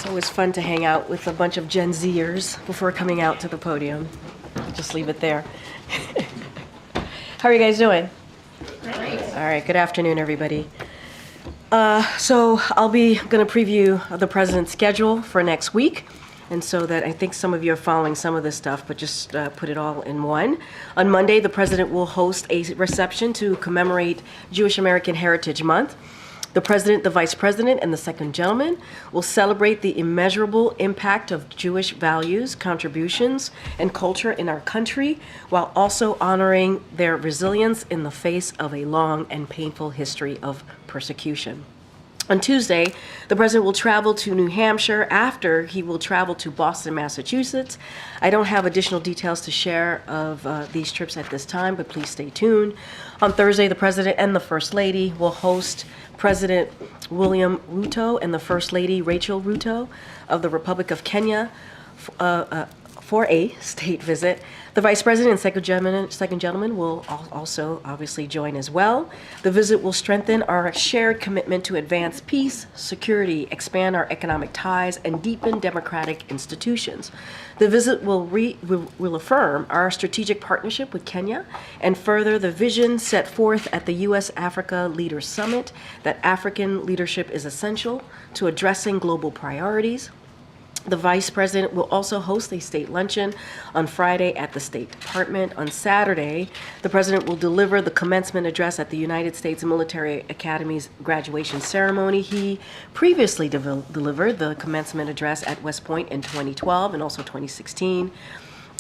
It's always fun to hang out with a bunch of Gen Zers before coming out to the podium. I'll just leave it there. How are you guys doing? Great. All right, good afternoon, everybody. So I'll be going to preview the president's schedule for next week. And so that I think some of you are following some of this stuff, but just put it all in one. On Monday, the president will host a reception to commemorate Jewish American Heritage Month. The president, the vice president, and the second gentleman will celebrate the immeasurable impact of Jewish values, contributions, and culture in our country, while also honoring their resilience in the face of a long and painful history of persecution. On Tuesday, the president will travel to New Hampshire after he will travel to Boston, Massachusetts. I don't have additional details to share of these trips at this time, but please stay tuned. On Thursday, the president and the first lady will host President William Ruto and the First Lady Rachel Ruto of the Republic of Kenya for a state visit. The Vice President and second gentleman will also obviously join as well. The visit will strengthen our shared commitment to advance peace, security, expand our economic ties, and deepen democratic institutions. The visit will affirm our strategic partnership with Kenya and further the vision set forth at the U.S.-Africa Leaders Summit that African leadership is essential to addressing global priorities. The Vice President will also host a state luncheon on Friday at the State Department. On Saturday, the President will deliver the commencement address at the United States Military Academy's graduation ceremony. He previously delivered the commencement address at West Point in 2012 and also 2016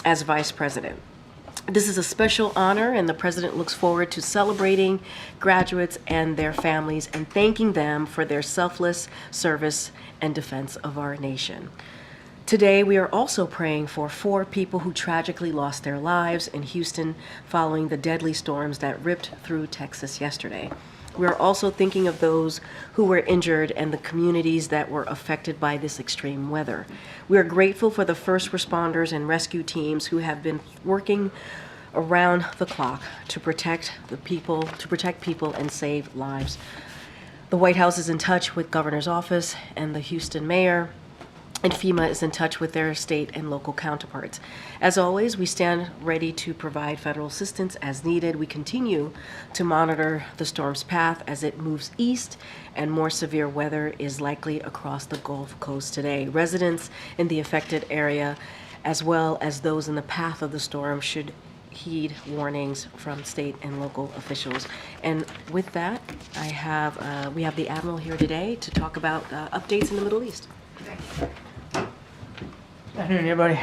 as Vice President. This is a special honor, and the President looks forward to celebrating graduates and their families and thanking them for their selfless service and defense of our nation. Today, we are also praying for 4 people who tragically lost their lives in Houston following the deadly storms that ripped through Texas yesterday. We are also thinking of those who were injured and the communities that were affected by this extreme weather. We are grateful for the first responders and rescue teams who have been working around the clock to protect people and save lives. The White House is in touch with Governor's office and the Houston mayor, and FEMA is in touch with their state and local counterparts. As always, we stand ready to provide federal assistance as needed. We continue to monitor the storm's path as it moves east, and more severe weather is likely across the Gulf Coast today. Residents in the affected area, as well as those in the path of the storm, should heed warnings from state and local officials. And with that, we have the Admiral here today to talk about updates in the Middle East. Good afternoon, everybody.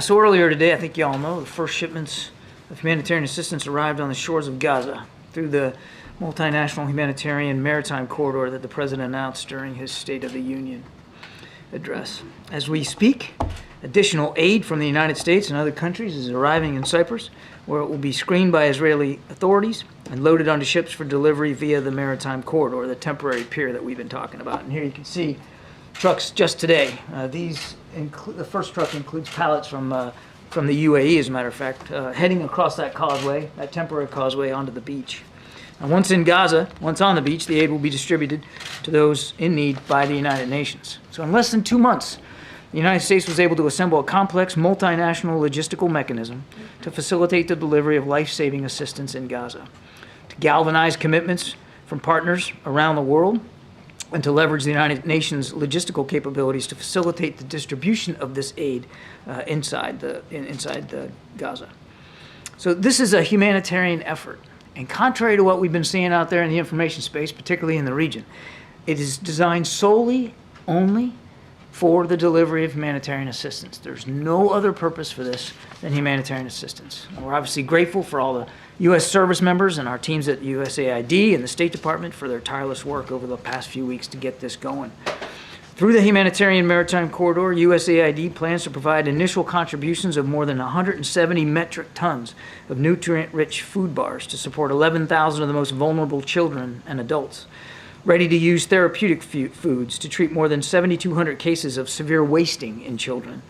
So earlier today, I think you all know, the first shipments of humanitarian assistance arrived on the shores of Gaza through the multinational humanitarian maritime corridor that the President announced during his State of the Union address. As we speak, additional aid from the United States and other countries is arriving in Cyprus, where it will be screened by Israeli authorities and loaded onto ships for delivery via the maritime corridor, the temporary pier that we've been talking about. And here you can see trucks just today. The first truck includes pallets from the UAE, as a matter of fact, heading across that causeway, that temporary causeway, onto the beach. And once in Gaza, once on the beach, the aid will be distributed to those in need by the United Nations. So in less than 2 months, the United States was able to assemble a complex multinational logistical mechanism to facilitate the delivery of life-saving assistance in Gaza, to galvanize commitments from partners around the world, and to leverage the United Nations logistical capabilities to facilitate the distribution of this aid inside Gaza. So this is a humanitarian effort, and contrary to what we've been seeing out there in the information space, particularly in the region, it is designed solely, only, for the delivery of humanitarian assistance. There's no other purpose for this than humanitarian assistance. And we're obviously grateful for all the U.S. service members and our teams at USAID and the State Department for their tireless work over the past few weeks to get this going. Through the Humanitarian Maritime Corridor, USAID plans to provide initial contributions of more than 170 metric tons of nutrient-rich food bars to support 11,000 of the most vulnerable children and adults, ready-to-use therapeutic foods to treat more than 7,200 cases of severe wasting in children,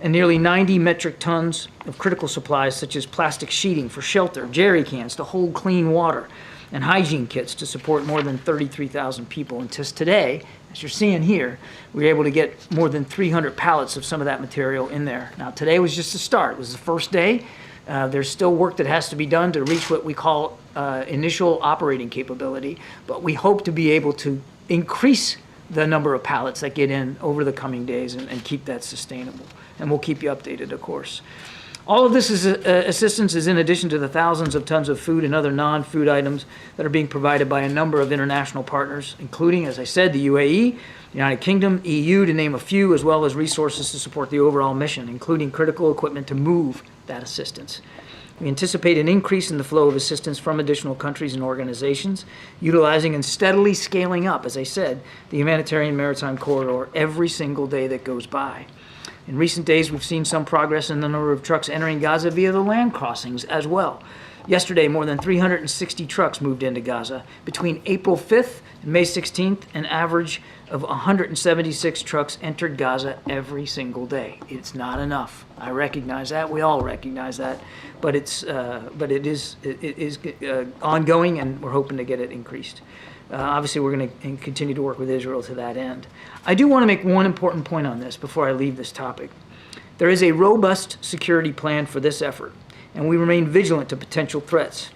and nearly 90 metric tons of critical supplies such as plastic sheeting for shelter, jerry cans to hold clean water, and hygiene kits to support more than 33,000 people. And just today, As you're seeing here, we were able to get more than 300 pallets of some of that material in there. Now, today was just the start. It was the first day. There's still work that has to be done to reach what we call initial operating capability, but we hope to be able to increase the number of pallets that get in over the coming days and keep that sustainable. And we'll keep you updated, of course. All of this assistance is in addition to the thousands of tons of food and other non-food items that are being provided by a number of international partners, including, as I said, the UAE, United Kingdom, EU, to name a few, as well as resources to support the overall mission, including critical equipment to move that assistance. We anticipate an increase in the flow of assistance from additional countries and organizations, utilizing and steadily scaling up, as I said, the Humanitarian Maritime Corridor every single day that goes by. In recent days, we've seen some progress in the number of trucks entering Gaza via the land crossings as well. Yesterday, more than 360 trucks moved into Gaza. Between April 5th and May 16th, an average of 176 trucks entered Gaza every single day. It's not enough. I recognize that. We all recognize that. But it is ongoing, and we're hoping to get it increased. Obviously, we're going to continue to work with Israel to that end. I do want to make one important point on this before I leave this topic. There is a robust security plan for this effort, and we remain vigilant to potential threats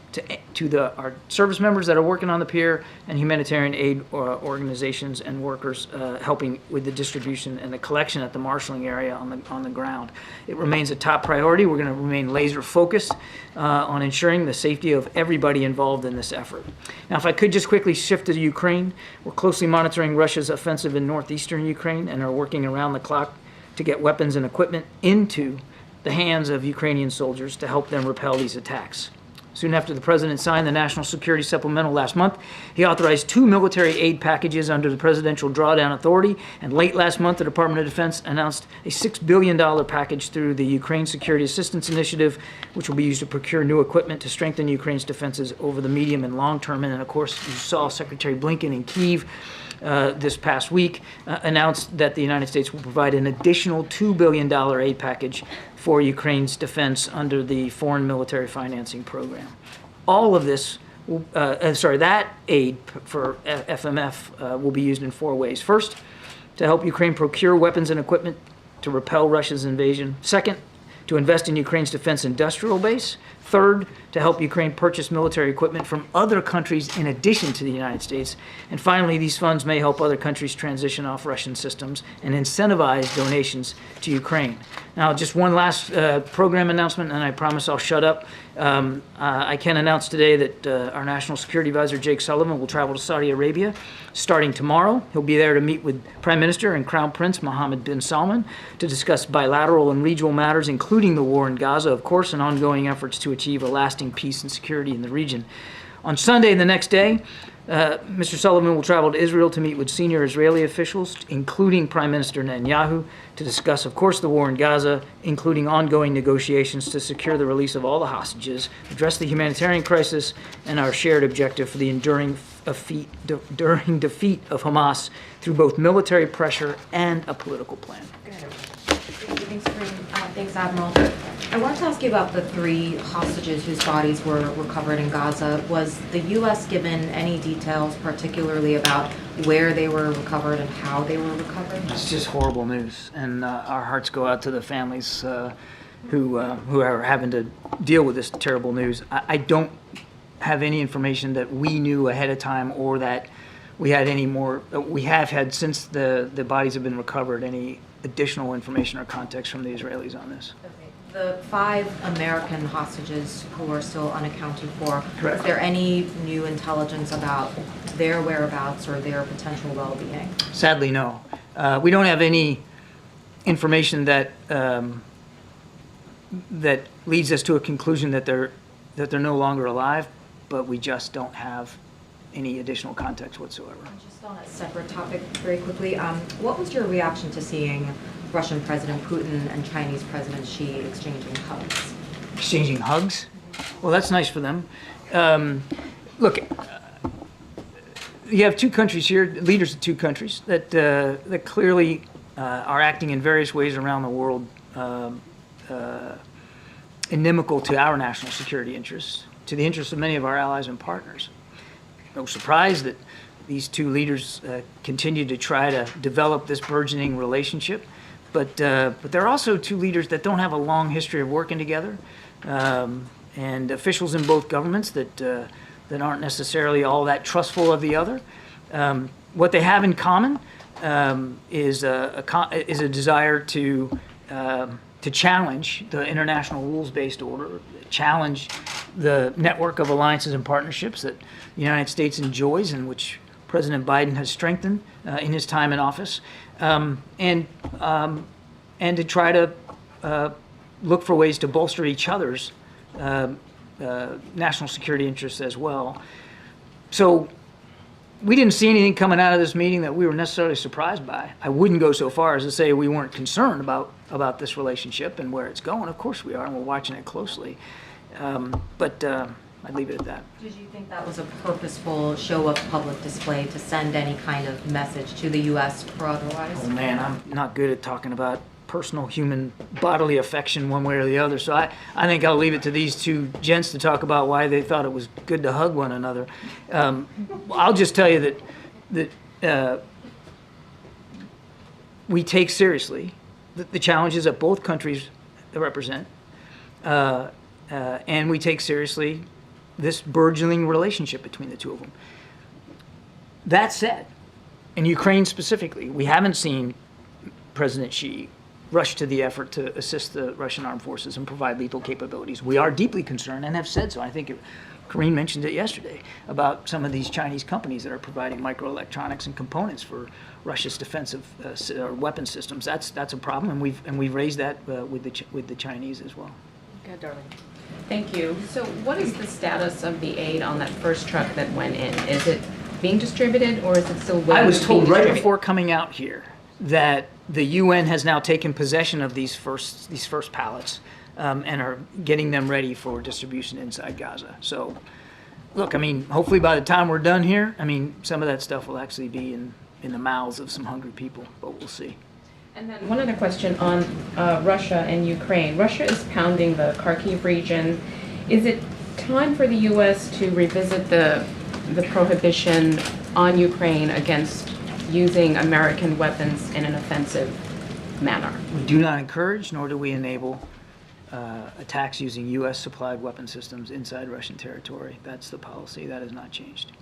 to our service members that are working on the pier and humanitarian aid organizations and workers helping with the distribution and the collection at the marshaling area on the ground. It remains a top priority. We're going to remain laser focused on ensuring the safety of everybody involved in this effort. Now, if I could just quickly shift to Ukraine, we're closely monitoring Russia's offensive in northeastern Ukraine and are working around the clock to get weapons and equipment into the hands of Ukrainian soldiers to help them repel these attacks. Soon after the president signed the National Security Supplemental last month, he authorized 2 military aid packages under the Presidential Drawdown Authority, and late last month, the Department of Defense announced a $6 billion package through the Ukraine Security Assistance Initiative, which will be used to procure new equipment to strengthen Ukraine's defenses over the medium and long term. And then, of course, you saw Secretary Blinken in Kyiv this past week announced that the United States will provide an additional $2 billion aid package for Ukraine's defense under the Foreign Military Financing Program. All of this, that aid for FMF will be used in 4 ways. First, to help Ukraine procure weapons and equipment to repel Russia's invasion. Second, to invest in Ukraine's defense industrial base. Third, to help Ukraine purchase military equipment from other countries in addition to the United States. And finally, these funds may help other countries transition off Russian systems and incentivize donations to Ukraine. Now, just one last program announcement, and I promise I'll shut up. I can announce today that our National Security Advisor, Jake Sullivan, will travel to Saudi Arabia starting tomorrow. He'll be there to meet with Prime Minister and Crown Prince Mohammed bin Salman to discuss bilateral and regional matters, including the war in Gaza, of course, and ongoing efforts to achieve a lasting peace and security in the region. On Sunday, the next day, Mr. Sullivan will travel to Israel to meet with senior Israeli officials, including Prime Minister Netanyahu, to discuss, of course, the war in Gaza, including ongoing negotiations to secure the release of all the hostages, address the humanitarian crisis, and our shared objective for the enduring defeat of Hamas through both military pressure and a political plan. Thanks, Karine. Thanks, Admiral. I wanted to ask you about the 3 hostages whose bodies were recovered in Gaza. Was the U.S. given any details, particularly about where they were recovered and how they were recovered? It's just horrible news, and our hearts go out to the families who are having to deal with this terrible news. I don't have any information that we knew ahead of time or that we had any more. We have had, since the bodies have been recovered, any additional information or context from the Israelis on this. Okay. The 5 American hostages who are still unaccounted for, Correct. Is there any new intelligence about their whereabouts or their potential well-being? Sadly, no. We don't have any information that that leads us to a conclusion that they're no longer alive, but we just don't have any additional context whatsoever. Just on a separate topic, very quickly, what was your reaction to seeing Russian President Putin and Chinese President Xi exchanging hugs? Exchanging hugs? Well, that's nice for them. Look, you have 2 countries here, leaders of 2 countries that clearly are acting in various ways around the world inimical to our national security interests, to the interests of many of our allies and partners. No surprise that these two leaders continue to try to develop this burgeoning relationship. But they're also two leaders that don't have a long history of working together, and officials in both governments that aren't necessarily all that trustful of the other. What they have in common is a desire to challenge the international rules-based order, challenge the network of alliances and partnerships that the United States enjoys and which President Biden has strengthened in his time in office, and to try to look for ways to bolster each other's national security interests as well. So we didn't see anything coming out of this meeting that we were necessarily surprised by. I wouldn't go so far as to say we weren't concerned about this relationship and where it's going. Of course we are, and we're watching it closely. But I'd leave it at that. Did you think that was a purposeful show of public display to send any kind of message to the U.S. or otherwise? Oh man, I'm not good at talking about personal human bodily affection one way or the other. So I think I'll leave it to these two gents to talk about why they thought it was good to hug one another. I'll just tell you that we take seriously the challenges that both countries represent, and we take seriously this burgeoning relationship between the two of them. That said, in Ukraine specifically, we haven't seen President Xi rush to the effort to assist the Russian armed forces and provide lethal capabilities. We are deeply concerned and have said so. I think Karine mentioned it yesterday about some of these Chinese companies that are providing microelectronics and components for Russia's defensive weapon systems. That's a problem, and we've raised that with the Chinese as well. Good, darling. Thank you. So what is the status of the aid on that first truck that went in? Is it being distributed, or is it still waiting? I was to be told right distributed? before coming out here that the UN has now taken possession of these first pallets and are getting them ready for distribution inside Gaza. So, look, I mean, hopefully by the time we're done here, I mean, some of that stuff will actually be in the mouths of some hungry people, but we'll see. And then one other question on Russia and Ukraine. Russia is pounding the Kharkiv region. Is it time for the U.S. to revisit the prohibition on Ukraine against using American weapons in an offensive manner? We do not encourage, nor do we enable attacks using U.S. supplied weapon systems inside Russian territory. That's the policy. That has not changed.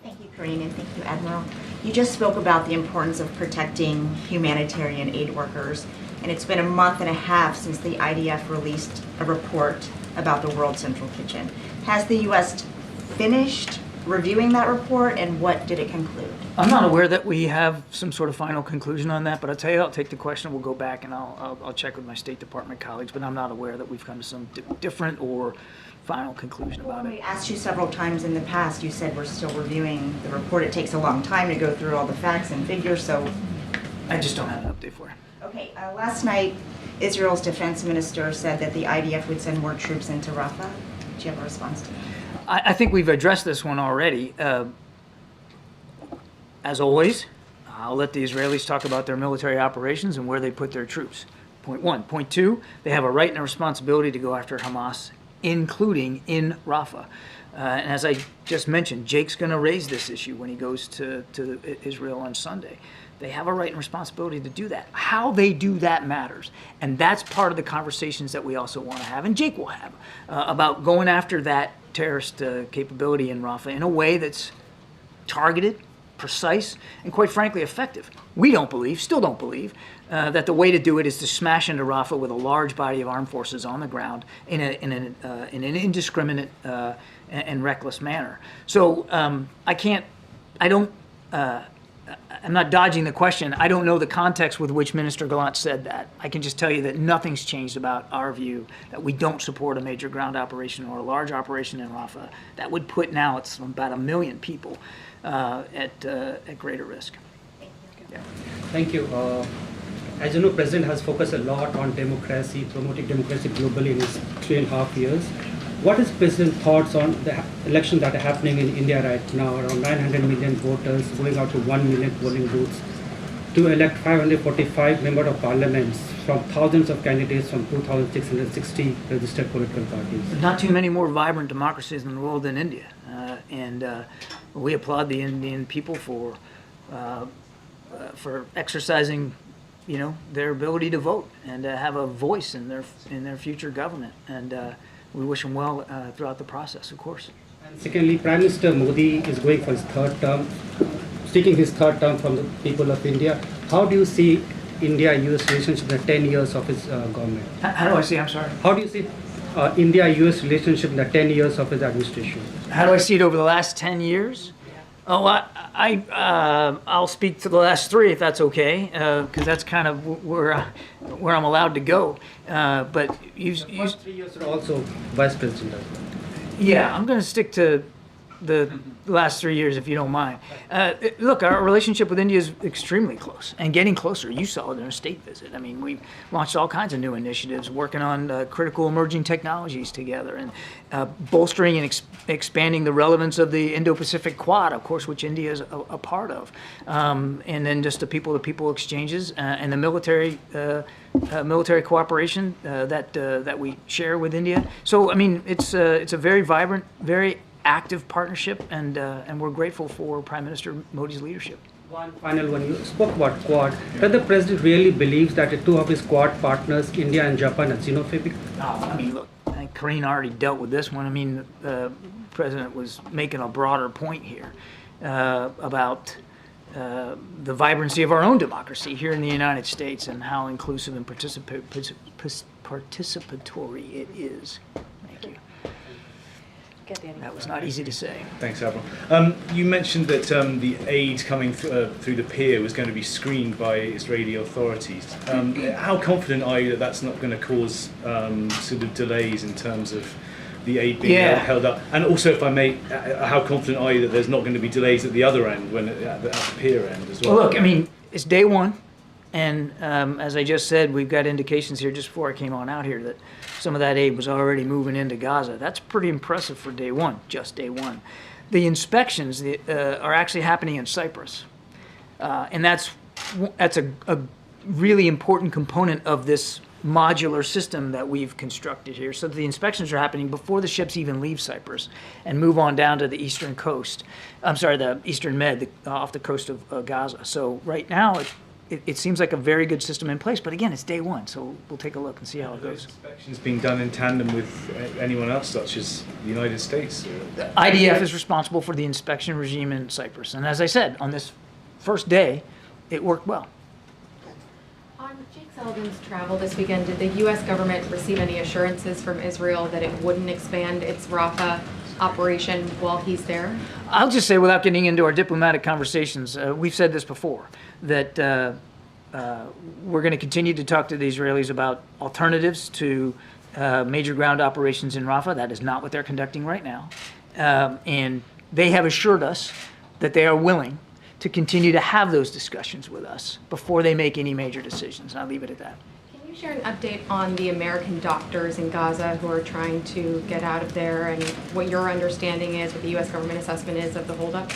Thank you, Karine, and thank you, Admiral. You just spoke about the importance of protecting humanitarian aid workers, and it's been a month and a half since the IDF released a report about the World Central Kitchen. Has the U.S. finished reviewing that report, and what did it conclude? I'm not aware that we have some sort of final conclusion on that, but I'll tell you, I'll take the question, we'll go back and I'll check with my State Department colleagues, but I'm not aware that we've come to some different or final conclusion about We it. asked you several times in the past, you said we're still reviewing the report. It takes a long time to go through all the facts and figures, so. I just don't have an update for you. Okay, last night, Israel's defense minister said that the IDF would send more troops into Rafah. Do you have a response to that? I think we've addressed this one already. As always, I'll let the Israelis talk about their military operations and where they put their troops. Point one. Point two, they have a right and a responsibility to go after Hamas, including in Rafah. And as I just mentioned, Jake's going to raise this issue when he goes to Israel on Sunday. They have a right and responsibility to do that. How they do that matters. And that's part of the conversations that we also want to have, and Jake will have, about going after that terrorist capability in Rafah in a way that's targeted, precise, and quite frankly effective. We still don't believe, that the way to do it is to smash into Rafah with a large body of armed forces on the ground in an indiscriminate and reckless manner. So I'm not dodging the question. I don't know the context with which Minister Gallant said that. I can just tell you that nothing's changed about our view that we don't support a major ground operation or a large operation in Rafah. That would put now it's about 1 million people at greater risk. Yeah. Thank you. As you know, President has focused a lot on democracy, promoting democracy globally in his 3.5 years. What is President's thoughts on the elections that are happening in India right now? Around 900 million voters going out to 1 million polling booths. to elect 545 members of parliaments from thousands of candidates from 2,660 registered political parties. Not too many more vibrant democracies in the world than India, and we applaud the Indian people for exercising, their ability to vote and to have a voice in their future government, and we wish them well throughout the process, of course. And secondly, Prime Minister Modi is going for his third term, seeking his third term from the people of India. How do you see India-US relationship in the 10 years of his government? How do I see? I'm sorry. How do you see India-US relationship in the 10 years of his administration? How do I see it over the last 10 years? Oh, I'll speak to the last 3 if that's okay, because that's kind of where I'm allowed to go. But you First 3 years are also vice president. yeah, I'm going to stick to the last 3 years, if you don't mind. Look, our relationship with India is extremely close and getting closer. You saw it in a state visit. I mean, we've launched all kinds of new initiatives, working on critical emerging technologies together, and bolstering and expanding the relevance of the Indo-Pacific Quad, of course, which India is a part of. And then just the people-to-people exchanges and the military cooperation that we share with India. So, I mean, it's a very vibrant, very active partnership, and we're grateful for Prime Minister Modi's leadership. One final one. You spoke about Quad. Does the president really believes that the 2 of his Quad partners, India and Japan, are xenophobic? I mean, look, I think Karine already dealt with this one. I mean, the president was making a broader point here about the vibrancy of our own democracy here in the United States and how inclusive and participatory it is. Thank you. That was not easy to say. Thanks, Admiral. You mentioned that the aid coming through the pier was going to be screened by Israeli authorities. How confident are you that that's not going to cause sort of delays in terms of the aid being held up? And also, if I may, how confident are you that there's not going to be delays at the other end, at the pier end as well? Well, look, I mean, it's day one. And as I just said, we've got indications here just before I came on out here that some of that aid was already moving into Gaza. That's pretty impressive for day one, just day one. The inspections are actually happening in Cyprus. And that's a really important component of this modular system that we've constructed here. So the inspections are happening before the ships even leave Cyprus and move on down to the eastern coast. I'm sorry, the eastern med, off the coast of Gaza. So right now, it seems like a very good system in place, but again, it's day one, so we'll take a look and see how it goes. Inspections being done in tandem with anyone else, such as the United States? The IDF is responsible for the inspection regime in Cyprus, and as I said, on this first day, it worked well. On Jake Sullivan's travel this weekend, did the U.S. government receive any assurances from Israel that it wouldn't expand its Rafah operation while he's there? I'll just say, without getting into our diplomatic conversations, we've said this before, that we're going to continue to talk to the Israelis about alternatives to major ground operations in Rafah. That is not what they're conducting right now. And they have assured us that they are willing to continue to have those discussions with us before they make any major decisions. And I'll leave it at that. Can you share an update on the American doctors in Gaza who are trying to get out of there, and what your understanding is, what the U.S. government assessment is of the holdup?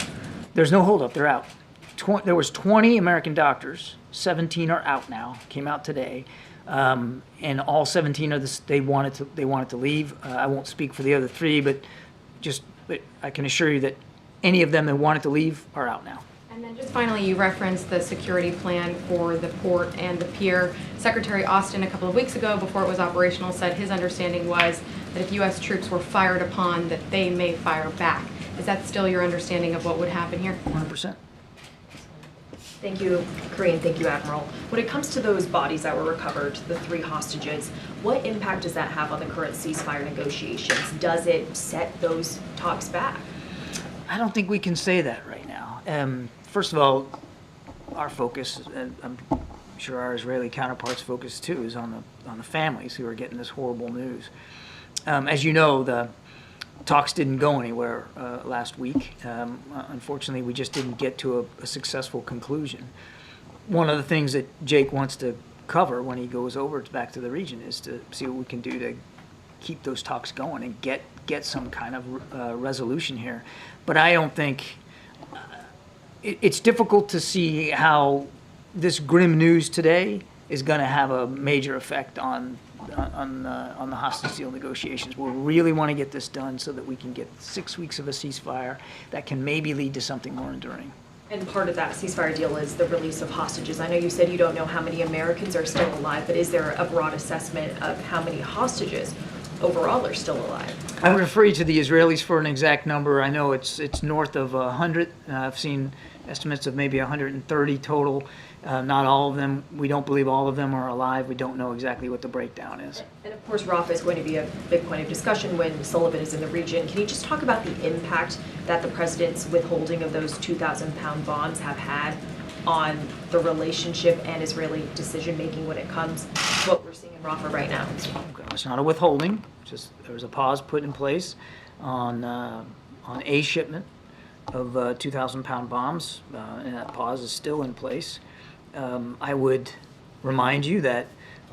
There's no holdup. They're out. There was 20 American doctors. 17 are out now. Came out today, and all 17 of this they wanted to leave. I won't speak for the other 3, but I can assure you that any of them that wanted to leave are out now. And then just finally, you referenced the security plan for the port and the pier. Secretary Austin, a couple of weeks ago, before it was operational, said his understanding was that if U.S. troops were fired upon, that they may fire back. Is that still your understanding of what would happen here? 100%. Thank you, Karine. Thank you, Admiral. When it comes to those bodies that were recovered, the 3 hostages, what impact does that have on the current ceasefire negotiations? Does it set those talks back? I don't think we can say that right now. First of all, our focus, and I'm sure our Israeli counterparts' focus too, is on the families who are getting this horrible news. As you know, the talks didn't go anywhere last week. Unfortunately, we just didn't get to a successful conclusion. One of the things that Jake wants to cover when he goes over back to the region is to see what we can do to keep those talks going and get some kind of resolution here. But I don't think it's difficult to see how this grim news today is going to have a major effect on the hostage deal negotiations. We really want to get this done so that we can get 6 weeks of a ceasefire that can maybe lead to something more enduring. And part of that ceasefire deal is the release of hostages. I know you said you don't know how many Americans are still alive, but is there a broad assessment of how many hostages overall are still alive? I would refer you to the Israelis for an exact number. I know it's north of 100. I've seen estimates of maybe 130 total. Not all of them. We don't believe all of them are alive. We don't know exactly what the breakdown is. And of course, Rafah is going to be a big point of discussion when Sullivan is in the region. Can you just talk about the impact that the president's withholding of those 2,000-pound bombs have had on the relationship and Israeli decision-making when it comes to what we're seeing in Rafah right now? It's not a withholding. Just there was a pause put in place on a shipment of 2,000-pound bombs, and that pause is still in place. I would remind you that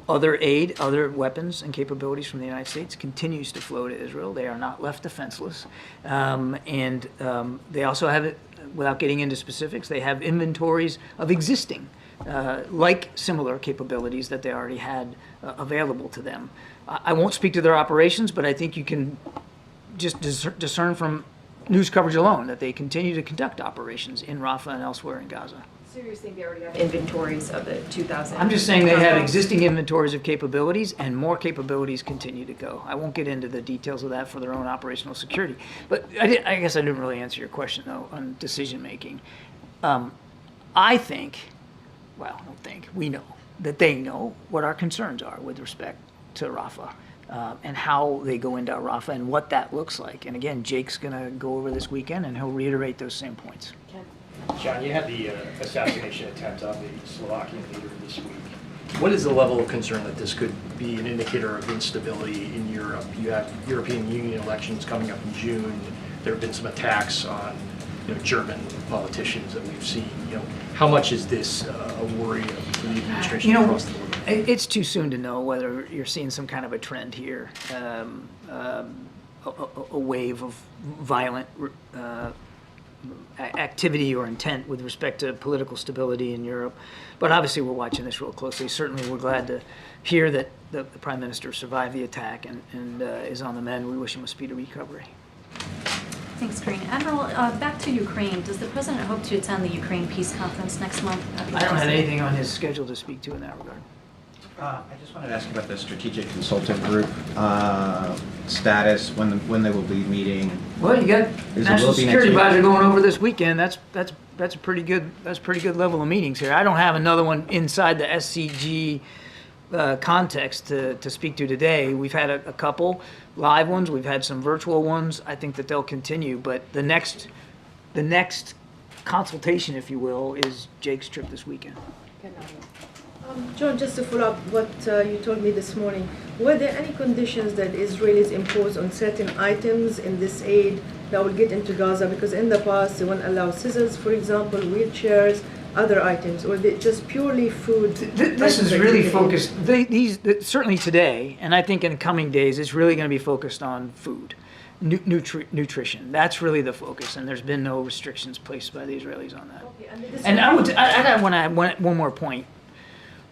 other aid, other weapons and capabilities from the United States continues to flow to Israel. They are not left defenseless. And they also have, without getting into specifics, they have inventories of existing, like similar capabilities that they already had available to them. I won't speak to their operations, but I think you can just discern from news coverage alone that they continue to conduct operations in Rafah and elsewhere in Gaza. So you're saying they already have inventories of the 2,000? I'm just saying they have existing inventories of capabilities, and more capabilities continue to go. I won't get into the details of that for their own operational security. But I guess I didn't really answer your question, though, on decision-making. I think, well, I don't think, we know that they know what our concerns are with respect to Rafah and how they go into Rafah and what that looks like. And again, Jake's going to go over this weekend, and he'll reiterate those same points. John, you had the assassination attempt on the Slovakian leader this week. What is the level of concern that this could be an indicator of instability in Europe? You have European Union elections coming up in June. There have been some attacks on German politicians that we've seen. How much is this a worry of the administration across the world? It's too soon to know whether you're seeing some kind of a trend here, a wave of violent activity or intent with respect to political stability in Europe. But obviously we're watching this real closely. Certainly we're glad to hear that the Prime Minister survived the attack and is on the mend. We wish him a speedy recovery. Thanks, Karine. Admiral, back to Ukraine. Does the President hope to attend the Ukraine Peace Conference next month? I don't have anything on his schedule to speak to in that regard. I just wanted to ask about the Strategic Consultant Group status, when they will be meeting. Well, you got Is it National will be Security next week? Advisor going over this weekend. That's a pretty good level of meetings here. I don't have another one inside the SCG context to speak to today. We've had a couple live ones. We've had some virtual ones. I think that they'll continue. But the next consultation, if you will, is Jake's trip this weekend. John, just to follow up what you told me this morning, were there any conditions that Israelis imposed on certain items in this aid that will get into Gaza? Because in the past, they won't allow scissors, for example, wheelchairs, other items, or they just purely food? This is really focused, certainly today, and I think in the coming days, it's really going to be focused on food, nutrition. That's really the focus, and there's been no restrictions placed by the Israelis on that. Okay, And I want to add one more point.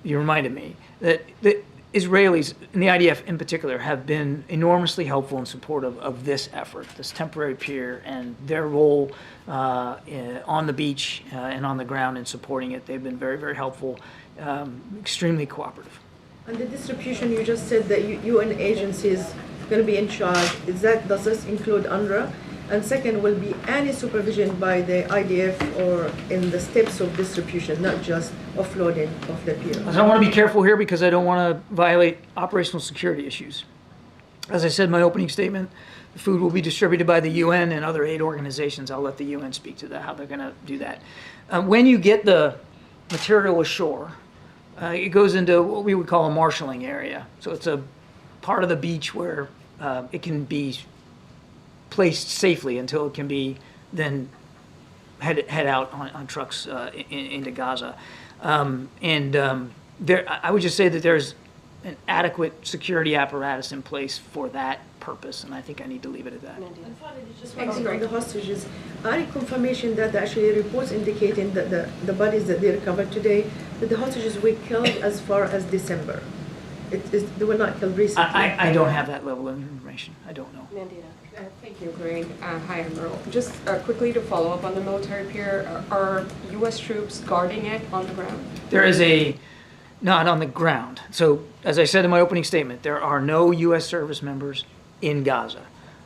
You reminded me that the Israelis, and the IDF in particular, have been enormously helpful and supportive of this effort, this temporary pier, and their role on the beach and on the ground in supporting it. They've been very, very helpful, extremely cooperative. And the distribution, you just said that UN agencies going to be in charge. Does this include UNRWA? And second, will be any supervision by the IDF or in the steps of distribution, not just offloading of the pier? I want to be careful here because I don't want to violate operational security issues. As I said in my opening statement, the food will be distributed by the UN and other aid organizations. I'll let the UN speak to that, how they're going to do that. When you get the material ashore, it goes into what we would call a marshalling area. So it's a part of the beach where it can be placed safely until it can be then head out on trucks into Gaza. I would just say that there's an adequate security apparatus in place for that purpose, and I think I need to leave it at that. And finally, just one thing on the hostages. Any confirmation that actually reports indicating that the bodies that they recovered today, that the hostages were killed as far as December? They were not killed recently. I don't have that level of information. I don't know. Thank you, Karine. Hi, Admiral. Just quickly to follow up on the military pier, are U.S. troops guarding it on the ground? There is not on the ground. So, as I said in my opening statement, there are no U.S. service members in Gaza.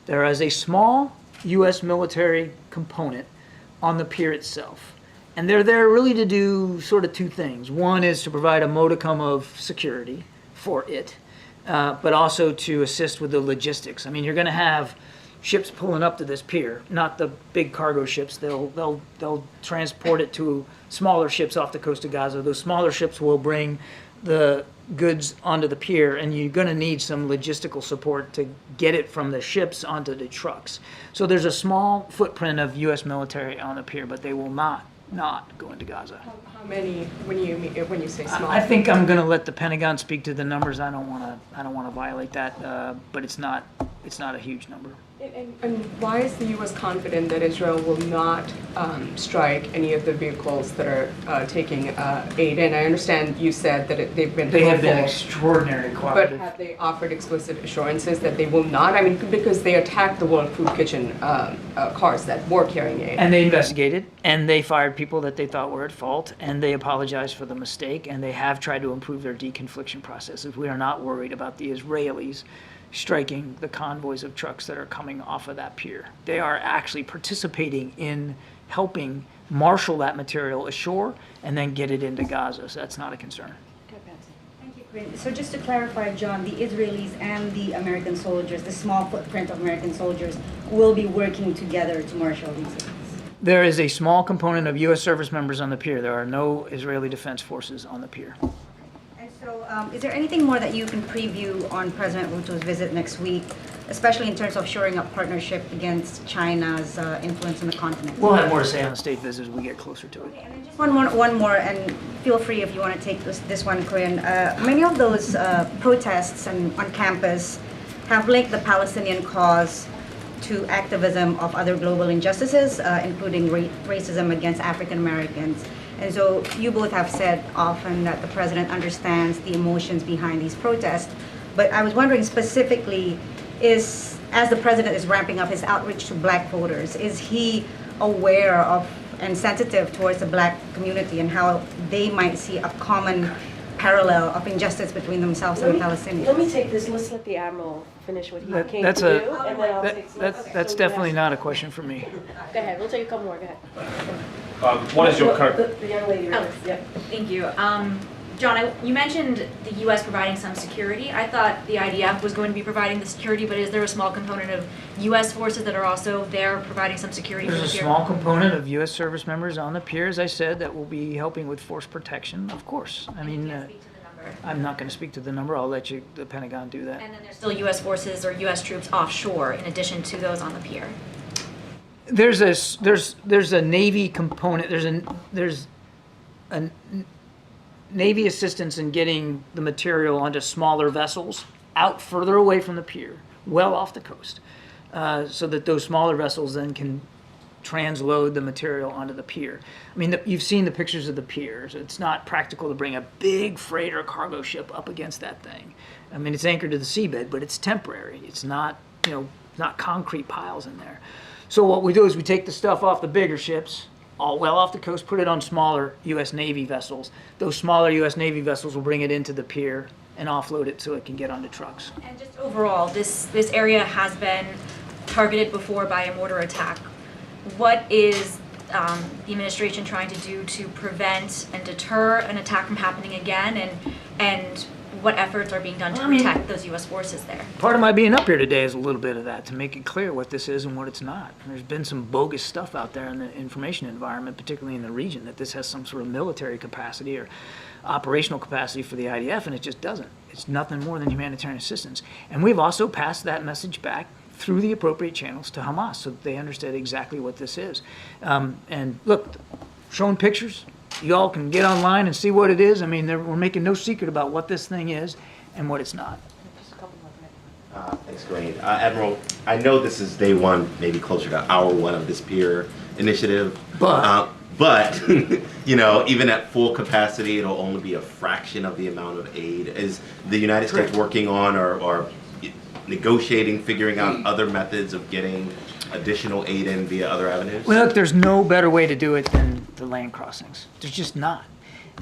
There is a small U.S. military component on the pier itself. And they're there really to do sort of two things. One is to provide a modicum of security for it, but also to assist with the logistics. I mean, you're going to have ships pulling up to this pier, not the big cargo ships. They'll transport it to smaller ships off the coast of Gaza. Those smaller ships will bring the goods onto the pier, and you're going to need some logistical support to get it from the ships onto the trucks. So there's a small footprint of U.S. military on the pier, but they will not go into Gaza. How many, when you say small? I think I'm going to let the Pentagon speak to the numbers. I don't want to violate that, but it's not a huge number. And why is the U.S. confident that Israel will not strike any of the vehicles that are taking aid in? I understand you said that they have been extraordinary cooperative. But have they offered explicit assurances that they will not? I mean, because they attacked the World Food Kitchen cars that were carrying aid. And they investigated, and they fired people that they thought were at fault, and they apologized for the mistake, and they have tried to improve their deconfliction processes. We are not worried about the Israelis striking the convoys of trucks that are coming off of that pier. They are actually participating in helping marshal that material ashore and then get it into Gaza. So that's not a concern. Thank you, Karine. So just to clarify, John, the Israelis and the American soldiers, the small footprint of American soldiers, will be working together to marshal these units. There is a small component of U.S. service members on the pier. There are no Israeli Defense Forces on the pier. So is there anything more that you can preview on President Ruto's visit next week, especially in terms of shoring up partnership against China's influence on the continent? We'll have more to say on the state visit as we get closer to it. Okay, and then just one more, and feel free if you want to take this one, Corinne. Many of those protests on campus have linked the Palestinian cause to activism of other global injustices, including racism against African Americans. And so you both have said often that the president understands the emotions behind these protests. But I was wondering specifically, as the president is ramping up his outreach to black voters, is he aware of and sensitive towards the black community and how they might see a common parallel of injustice between themselves and the Palestinians? Let me take this. Let's let the Admiral finish what he came to do, and then I'll take some. That's definitely not a question for me. Go ahead. We'll take a couple more. Go ahead. What is your current? The young lady. Oh, Yep. Thank you. John, you mentioned the U.S. providing some security. I thought the IDF was going to be providing the security, but is there a small component of U.S. forces that are also there providing some security? There's a small component of U.S. service members on the pier, as I said, that will be helping with force protection, of course. I mean, I'm not going to speak to the number. I'll let the Pentagon do that. And then there's still U.S. forces or U.S. troops offshore in addition to those on the pier. There's a Navy component. There's a Navy assistance in getting the material onto smaller vessels out further away from the pier, well off the coast, so that those smaller vessels then can transload the material onto the pier. I mean, you've seen the pictures of the piers. It's not practical to bring a big freighter cargo ship up against that thing. I mean, it's anchored to the seabed, but it's temporary. It's not, not concrete piles in there. So what we do is we take the stuff off the bigger ships, all well off the coast, put it on smaller U.S. Navy vessels. Those smaller U.S. Navy vessels will bring it into the pier and offload it so it can get onto trucks. And just overall, this area has been targeted before by a mortar attack. What is the administration trying to do to prevent and deter an attack from happening again, and what efforts are being done to protect those U.S. forces there? Part of my being up here today is a little bit of that, to make it clear what this is and what it's not. And there's been some bogus stuff out there in the information environment, particularly in the region, that this has some sort of military capacity or operational capacity for the IDF, and it just doesn't. It's nothing more than humanitarian assistance. And we've also passed that message back through the appropriate channels to Hamas so that they understand exactly what this is. And look, showing pictures, you all can get online and see what it is. I mean, we're making no secret about what this thing is and what it's not. Thanks, Karine. Admiral, I know this is day one, maybe closer to hour one of this pier initiative. But you know, even at full capacity, it'll only be a fraction of the amount of aid. Is the United States working on or negotiating, figuring out other methods of getting additional aid in via other avenues? Well, look, there's no better way to do it than the land crossings. There's just not.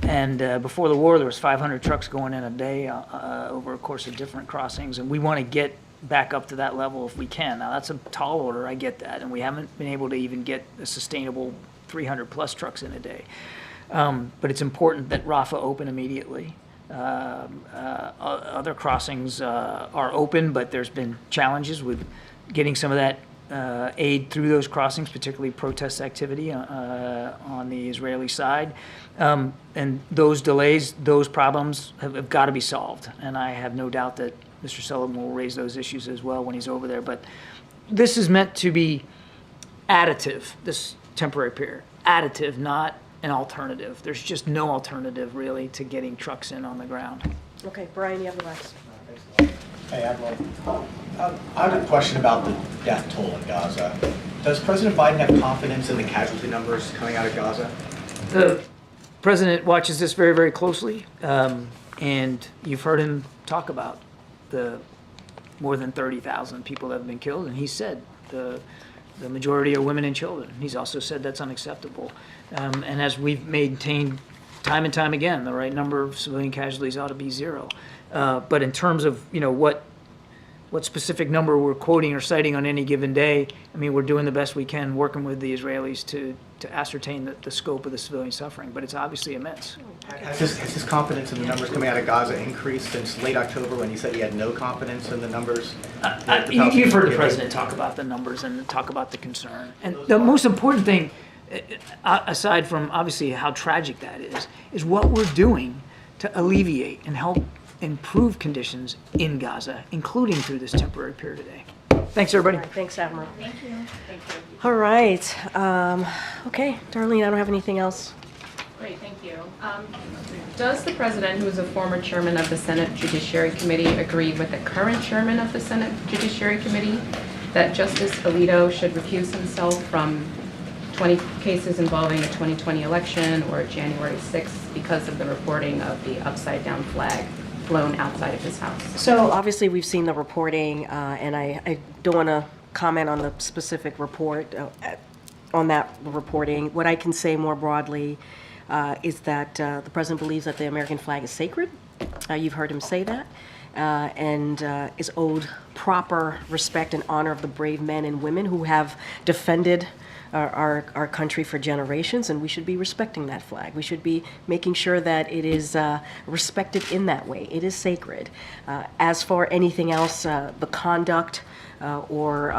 And before the war, there was 500 trucks going in a day over a course of different crossings, and we want to get back up to that level if we can. Now, that's a tall order, I get that, and we haven't been able to even get a sustainable 300 plus trucks in a day. But it's important that Rafah open immediately. Other crossings are open, but there's been challenges with getting some of that aid through those crossings, particularly protest activity on the Israeli side. And those delays, those problems have got to be solved. And I have no doubt that Mr. Sullivan will raise those issues as well when he's over there. But this is meant to be additive, this temporary pier. Additive, not an alternative. There's just no alternative, really, to getting trucks in on the ground. Okay, Brian, you have the last. Hey, Admiral. I have a question about the death toll in Gaza. Does President Biden have confidence in the casualty numbers coming out of Gaza? The president watches this very, very closely, and you've heard him talk about the more than 30,000 people that have been killed, and he said the majority are women and children. He's also said that's unacceptable. And as we've maintained time and time again, the right number of civilian casualties ought to be 0. But in terms of, you know, what specific number we're quoting or citing on any given day, I mean, we're doing the best we can working with the Israelis to ascertain the scope of the civilian suffering, but it's obviously immense. Has his confidence in the numbers coming out of Gaza increased since late October when he said he had no confidence in the numbers? You've heard the president talk about the numbers and talk about the concern. And the most important thing, aside from obviously how tragic that is what we're doing to alleviate and help improve conditions in Gaza, including through this temporary pier today. Thanks, everybody. All right, thanks, Admiral. Thank you. Thank you. All right. Okay, Darlene, I don't have anything else. Great, thank you. Does the president, who is a former chairman of the Senate Judiciary Committee, agree with the current chairman of the Senate Judiciary Committee that Justice Alito should recuse himself from 20 cases involving the 2020 election or January 6th because of the reporting of the upside-down flag flown outside of his house? So obviously we've seen the reporting, and I don't want to comment on the specific report, on that reporting. What I can say more broadly is that the president believes that the American flag is sacred. You've heard him say that. And is owed proper respect and honor of the brave men and women who have defended our country for generations, and we should be respecting that flag. We should be making sure that it is respected in that way. It is sacred. As for anything else, the conduct or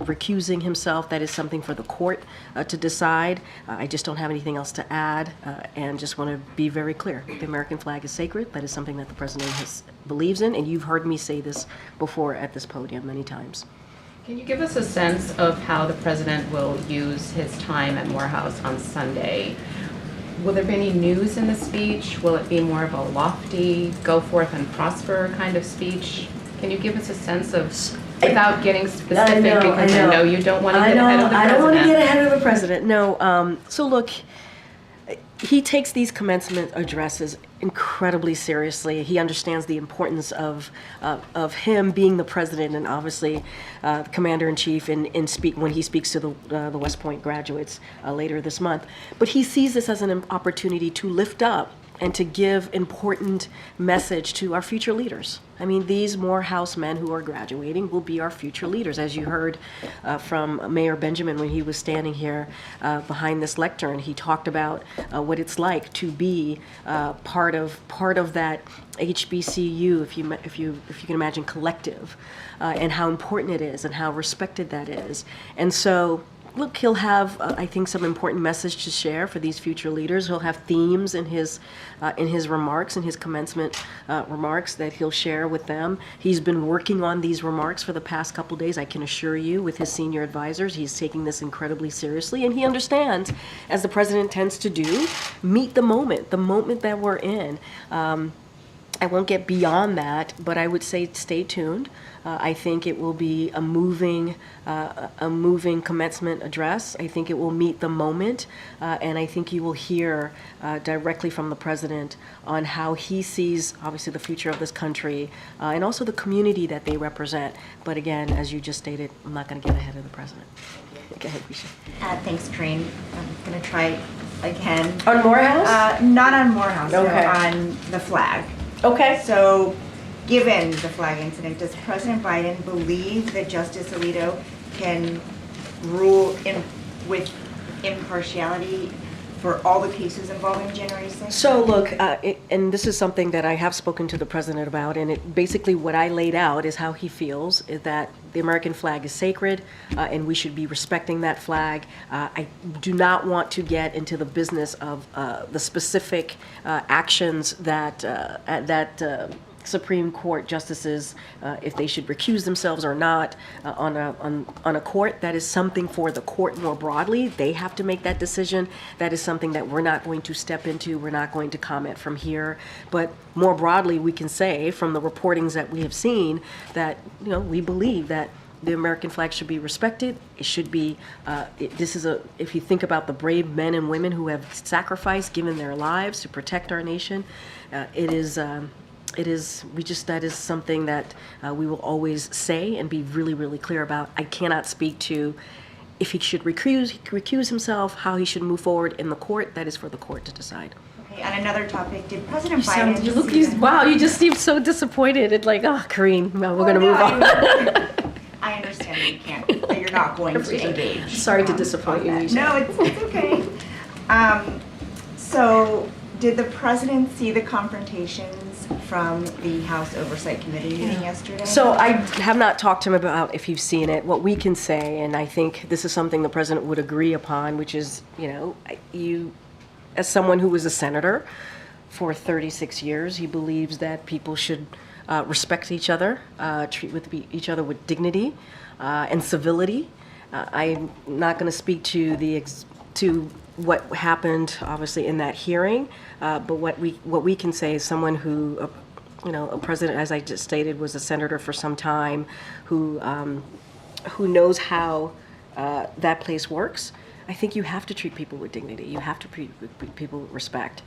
recusing himself, that is something for the court to decide. I just don't have anything else to add, and just want to be very clear. The American flag is sacred. That is something that the president believes in, and you've heard me say this before at this podium many times. Can you give us a sense of how the president will use his time at Morehouse on Sunday? Will there be any news in the speech? Will it be more of a lofty, go forth and prosper kind of speech? Can you give us a sense of, without getting specific, because I know you don't want to get ahead of the president. I don't want to get ahead of the president, no. So look, he takes these commencement addresses incredibly seriously. He understands the importance of him being the president and obviously commander-in-chief when he speaks to the West Point graduates later this month. But he sees this as an opportunity to lift up and to give important message to our future leaders. I mean, these Morehouse men who are graduating will be our future leaders, as you heard from Mayor Benjamin when he was standing here behind this lectern. He talked about what it's like to be part of that HBCU, if you can imagine, collective, and how important it is and how respected that is. And so, look, he'll have, I think, some important message to share for these future leaders. He'll have themes in his remarks, in his commencement remarks that he'll share with them. He's been working on these remarks for the past couple days, I can assure you, with his senior advisors. He's taking this incredibly seriously, and he understands, as the president tends to do, meet the moment that we're in. I won't get beyond that, but I would say stay tuned. I think it will be a moving commencement address. I think it will meet the moment, and I think you will hear directly from the president on how he sees, obviously, the future of this country and also the community that they represent. But again, as you just stated, I'm not going to get ahead of the president. Go ahead, Risha. Thanks, Karine. I'm going to try again. On Morehouse? Not on Morehouse, no, Okay. on the flag. Okay. So, given the flag incident, does President Biden believe that Justice Alito can rule with impartiality for all the cases involving January 6th? So look, and this is something that I have spoken to the president about, and it basically what I laid out is how he feels is that the American flag is sacred, and we should be respecting that flag. I do not want to get into the business of the specific actions that Supreme Court justices, if they should recuse themselves or not on a court. That is something for the court more broadly. They have to make that decision. That is something that we're not going to step into. We're not going to comment from here. But more broadly, we can say from the reportings that we have seen that we believe that the American flag should be respected. It should be. If you think about the brave men and women who have sacrificed, given their lives to protect our nation, that is something that we will always say and be really, really clear about. I cannot speak to if he should recuse himself, how he should move forward in the court. That is for the court to decide. Okay, on another topic, did President Biden... You just seem so disappointed. It's like, Karine, we're going to move on. I understand that you can't, that you're not going to engage. Sorry to disappoint you, Nisha. No, it's okay. So, did the president see the confrontations from the House Oversight Committee meeting yesterday? So I have not talked to him about if you've seen it. What we can say, and I think this is something the president would agree upon, which is, you, as someone who was a senator for 36 years, he believes that people should respect each other, treat each other with dignity and civility. I'm not going to speak to what happened, obviously, in that hearing, but what we can say is someone who, a president, as I just stated, was a senator for some time, who knows how that place works. I think you have to treat people with dignity. You have to treat people with respect.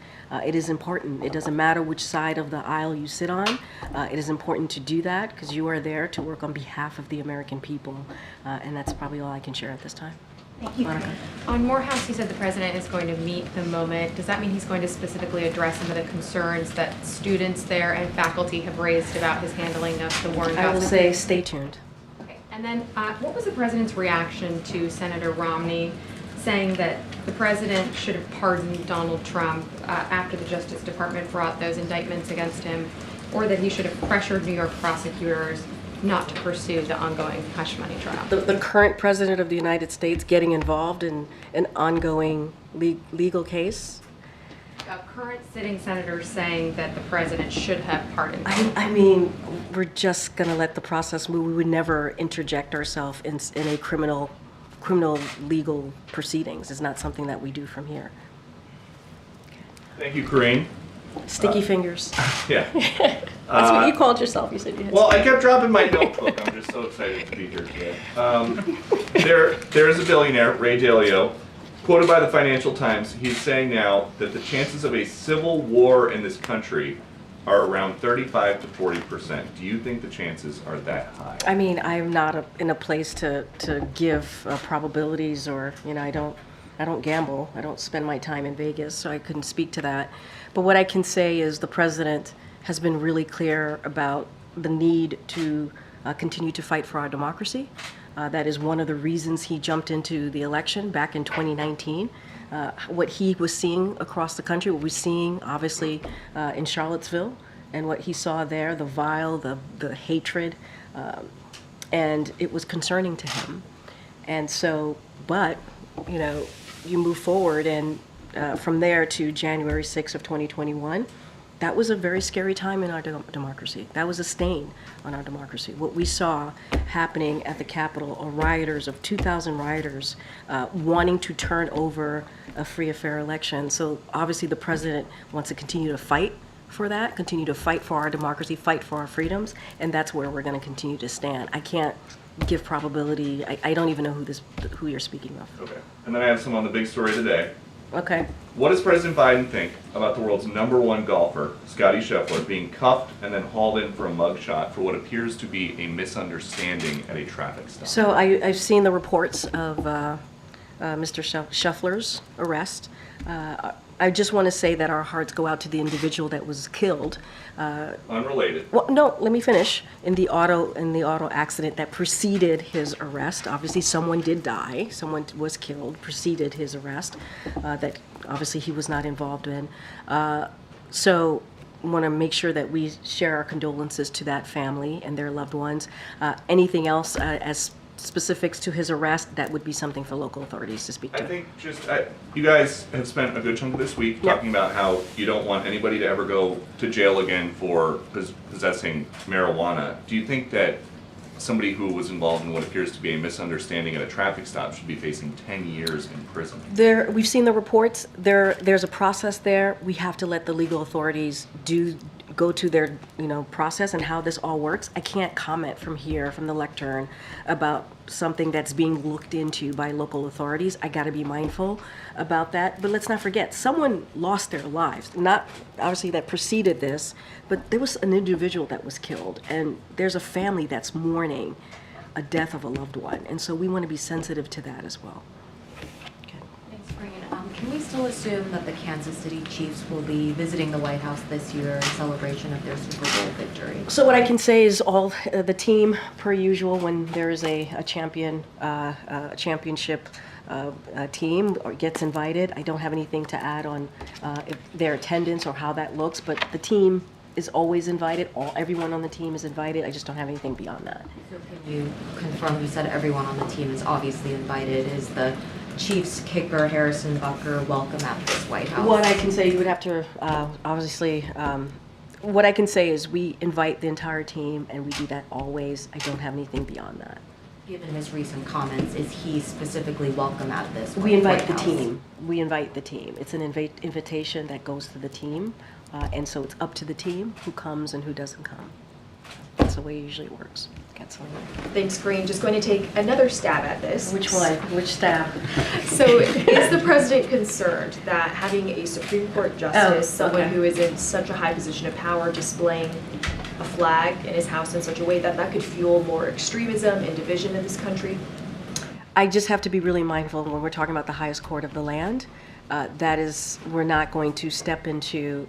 It is important. It doesn't matter which side of the aisle you sit on. It is important to do that because you are there to work on behalf of the American people, and that's probably all I can share at this time. Thank you. Monica. On Morehouse, you said the president is going to meet the moment. Does that mean he's going to specifically address some of the concerns that students there and faculty have raised about his handling of the war in Gaza? I will say stay tuned. Okay. And then what was the president's reaction to Senator Romney saying that the president should have pardoned Donald Trump after the Justice Department brought those indictments against him, or that he should have pressured New York prosecutors not to pursue the ongoing hush money trial? The current president of the United States getting involved in an ongoing legal case? A current sitting senator saying that the president should have pardoned. I mean, we're just going to let the process move. We would never interject ourselves in a criminal legal proceedings. It's not something that we do from here. Thank you, Karine. Sticky fingers. Yeah. That's what you called yourself. You said you had. Well, I kept dropping my notebook. I'm just so excited to be here today. There is a billionaire, Ray Dalio, quoted by the Financial Times. He's saying now that the chances of a civil war in this country are around 35 to 40%. Do you think the chances are that high? I mean, I'm not in a place to give probabilities, or I don't gamble. I don't spend my time in Vegas, so I couldn't speak to that. But what I can say is the president has been really clear about the need to continue to fight for our democracy. That is one of the reasons he jumped into the election back in 2019. What he was seeing across the country, what we're seeing obviously in Charlottesville, and what he saw there, the vile, the hatred, and it was concerning to him. And so, but, you move forward, and from there to January 6th of 2021, that was a very scary time in our democracy. That was a stain on our democracy. What we saw happening at the Capitol are rioters, of 2,000 rioters, wanting to turn over a free, fair election. So obviously the president wants to continue to fight for that, continue to fight for our democracy, fight for our freedoms, and that's where we're going to continue to stand. I can't give probability. I don't even know who you're speaking of. Okay. And then I have some on the big story of the day. Okay. What does President Biden think about the world's #1 golfer, Scottie Scheffler, being cuffed and then hauled in for a mugshot for what appears to be a misunderstanding at a traffic stop? So I've seen the reports of Mr. Scheffler's arrest. I just want to say that our hearts go out to the individual that was killed. Unrelated. Well, no, let me finish. In the auto accident that preceded his arrest, obviously someone did die. Someone was killed, preceded his arrest, that obviously he was not involved in. So I want to make sure that we share our condolences to that family and their loved ones. Anything else as specifics to his arrest, that would be something for local authorities to speak to. I think you guys have spent a good chunk of this week talking about how you don't want anybody to ever go to jail again for possessing marijuana. Do you think that somebody who was involved in what appears to be a misunderstanding at a traffic stop should be facing 10 years in prison? We've seen the reports. There's a process there. We have to let the legal authorities go to their process and how this all works. I can't comment from here, from the lectern, about something that's being looked into by local authorities. I got to be mindful about that. But let's not forget, someone lost their lives. Not obviously that preceded this, but there was an individual that was killed, and there's a family that's mourning a death of a loved one, and so we want to be sensitive to that as well. Thanks, Karine. Can we still assume that the Kansas City Chiefs will be visiting the White House this year in celebration of their Super Bowl victory? So what I can say is all the team, per usual, when there is a championship team gets invited. I don't have anything to add on their attendance or how that looks, but the team is always invited. Everyone on the team is invited. I just don't have anything beyond that. So can you confirm, you said everyone on the team is obviously invited. Is the Chiefs kicker Harrison Butker welcome at this White House? What I can say, you would have to obviously. What I can say is we invite the entire team, and we do that always. I don't have anything beyond that. Given his recent comments, is he specifically welcome at this? We invite the White House? team. We invite the team. It's an invitation that goes to the team, and so it's up to the team who comes and who doesn't come. That's the way it usually works. Thanks, Karine. Just going to take another stab at this. Which one? Which stab? So is the president concerned that having a Supreme Court justice, someone who is in such a high position of power, displaying a flag in his house in such a way that that could fuel more extremism and division in this country? I just have to be really mindful when we're talking about the highest court of the land. That is, we're not going to step into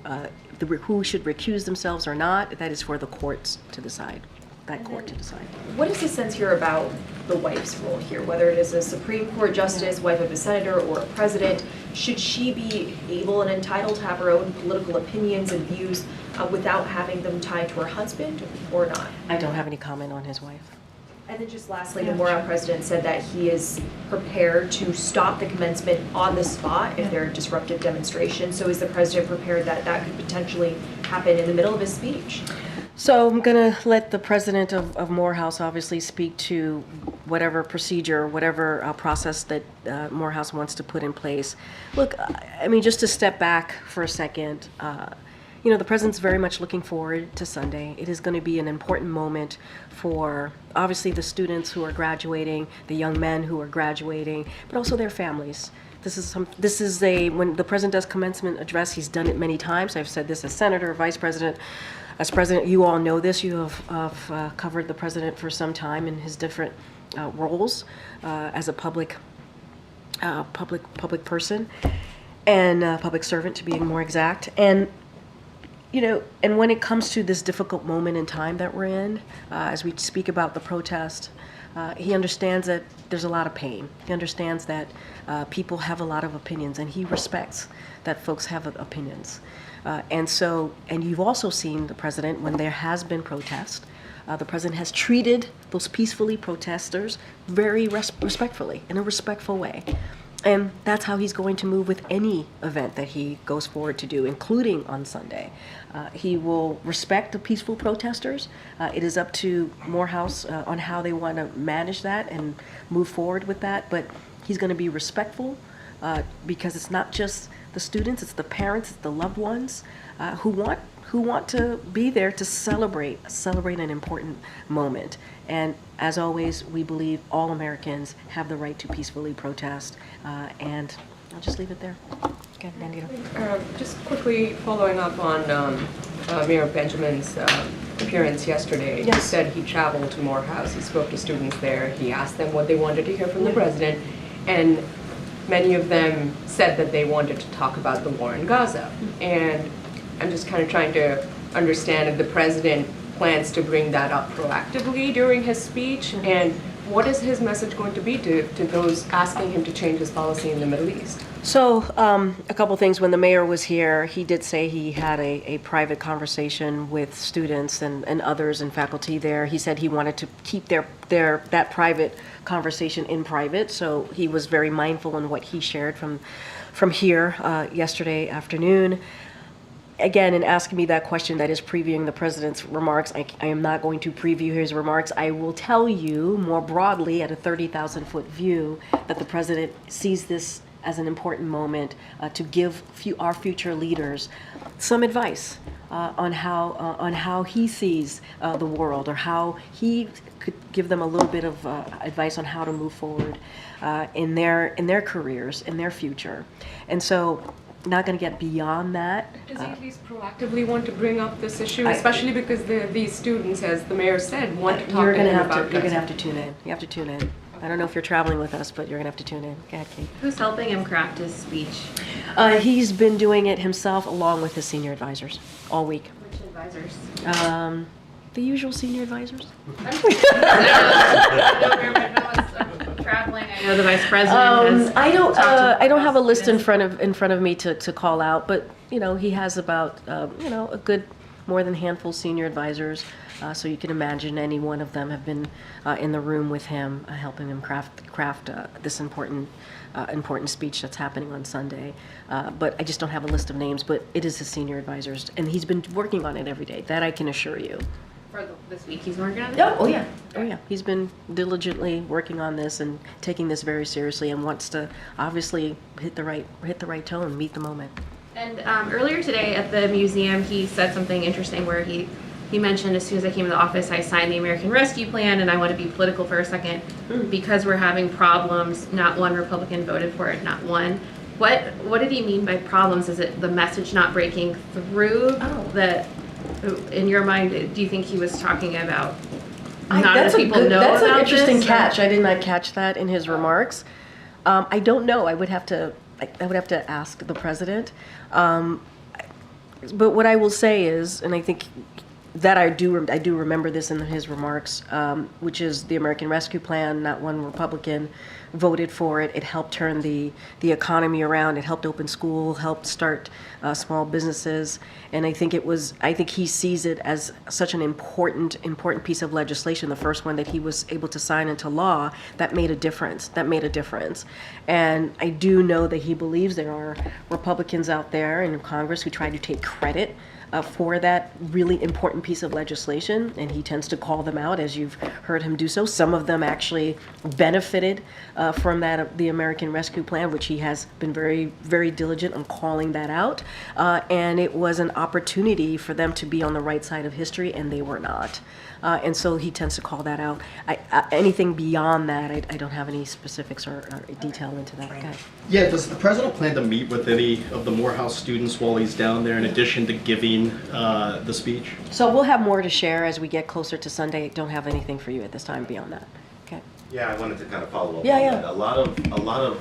who should recuse themselves or not. That is for the courts to decide. That court to decide. What is the sense here about the wife's role here? Whether it is a Supreme Court justice, wife of a senator, or a president, should she be able and entitled to have her own political opinions and views without having them tied to her husband, or not? I don't have any comment on his wife. And then just lastly, the Moron president said that he is prepared to stop the commencement on the spot if there are disruptive demonstrations. So is the president prepared that that could potentially happen in the middle of his speech? So I'm going to let the president of Morehouse obviously speak to whatever procedure, whatever process that Morehouse wants to put in place. Look, I mean, just to step back for a second, the president's very much looking forward to Sunday. It is going to be an important moment for obviously the students who are graduating, the young men who are graduating, but also their families. When the president does commencement address, he's done it many times. I've said this as senator, vice president. As president, you all know this. You have covered the president for some time in his different roles as a public person and public servant, to be more exact. And and when it comes to this difficult moment in time that we're in, as we speak about the protest, he understands that there's a lot of pain. He understands that people have a lot of opinions, and he respects that folks have opinions. And you've also seen the president, when there has been protest, the president has treated those peacefully protesters very respectfully, in a respectful way. And that's how he's going to move with any event that he goes forward to do, including on Sunday. He will respect the peaceful protesters. It is up to Morehouse on how they want to manage that and move forward with that. But he's going to be respectful because it's not just the students, it's the parents, it's the loved ones who who want to be there to celebrate an important moment. And as always, we believe all Americans have the right to peacefully protest. And I'll just leave it there. Okay, Nandita. Just quickly following up on Mayor Benjamin's appearance yesterday. Yes. He said he traveled to Morehouse. He spoke to students there. He asked them what they wanted to hear from the president. And many of them said that they wanted to talk about the war in Gaza. And I'm just kind of trying to understand if the president plans to bring that up proactively during his speech, and what is his message going to be to those asking him to change his policy in the Middle East? So a couple things. When the mayor was here, he did say he had a private conversation with students and others and faculty there. He said he wanted to keep that private conversation in private, so he was very mindful in what he shared from here yesterday afternoon. Again, in asking me that question, that is previewing the president's remarks. I am not going to preview his remarks. I will tell you more broadly at a 30,000-foot view that the president sees this as an important moment to give our future leaders some advice on how he sees the world, or how he could give them a little bit of advice on how to move forward in their careers, in their future. And so, not going to get beyond that. Does he at least proactively want to bring up this issue, especially because these students, as the mayor said, want to talk to him about You're going to have to tune in. You have to tune in. I don't know if you're traveling with us, but you're going to have to tune in. Go ahead, Kate. Who's helping him craft his speech? He's been doing it himself along with his senior advisors all week. Which advisors? The usual senior advisors. Traveling. I know the vice president has. I don't have a list in front of me to call out, but he has about a good more than handful senior advisors. So you can imagine any one of them have been in the room with him, helping him craft this important speech that's happening on Sunday. But I just don't have a list of names. But it is his senior advisors, and he's been working on it every day. That I can assure you. For this week, he's working on it? Oh yeah. He's been diligently working on this and taking this very seriously, and wants to obviously hit the right tone, meet the moment. And earlier today at the museum, he said something interesting where he mentioned, as soon as I came to the office, I signed the American Rescue Plan, and I want to be political for a second because we're having problems. Not one Republican voted for it, not one. What did he mean by problems? Is it the message not breaking through? That, in your mind, do you think he was talking about not enough people know about this? That's an interesting catch. I did not catch that in his remarks. I don't know. I would have to ask the president. But what I will say is, and I think that I do remember this in his remarks, which is the American Rescue Plan. Not one Republican voted for it. It helped turn the economy around. It helped open school, helped start small businesses, and I think he sees it as such an important piece of legislation. The first one that he was able to sign into law that made a difference. And I do know that he believes there are Republicans out there in Congress who try to take credit for that really important piece of legislation, and he tends to call them out, as you've heard him do so. Some of them actually benefited from the American Rescue Plan, which he has been very, very diligent on calling that out. And it was an opportunity for them to be on the right side of history, and they were not. And so he tends to call that out. Anything beyond that, I don't have any specifics or detail into that. Okay. Yeah, does the president plan to meet with any of the Morehouse students while he's down there, in addition to giving the speech? So we'll have more to share as we get closer to Sunday. I don't have anything for you at this time beyond that. Okay. Yeah, I wanted to kind of follow up on Yeah. that. A lot of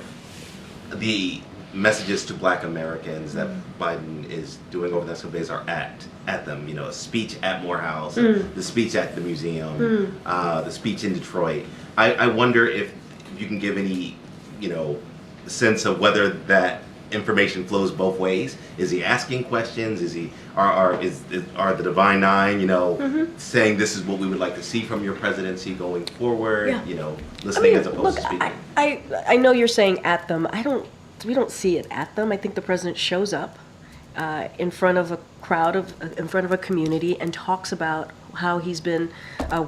the messages to Black Americans that Biden is doing over the next couple days are at them. A speech at Morehouse, the speech at the museum, the speech in Detroit. I wonder if you can give any, sense of whether that information flows both ways. Is he asking questions? Are the Divine Nine, saying this is what we would like to see from your presidency going forward? Yeah. Listening as opposed to speaking. I know you're saying at them. We don't see it at them. I think the president shows up in front of a crowd in front of a community, and talks about how he's been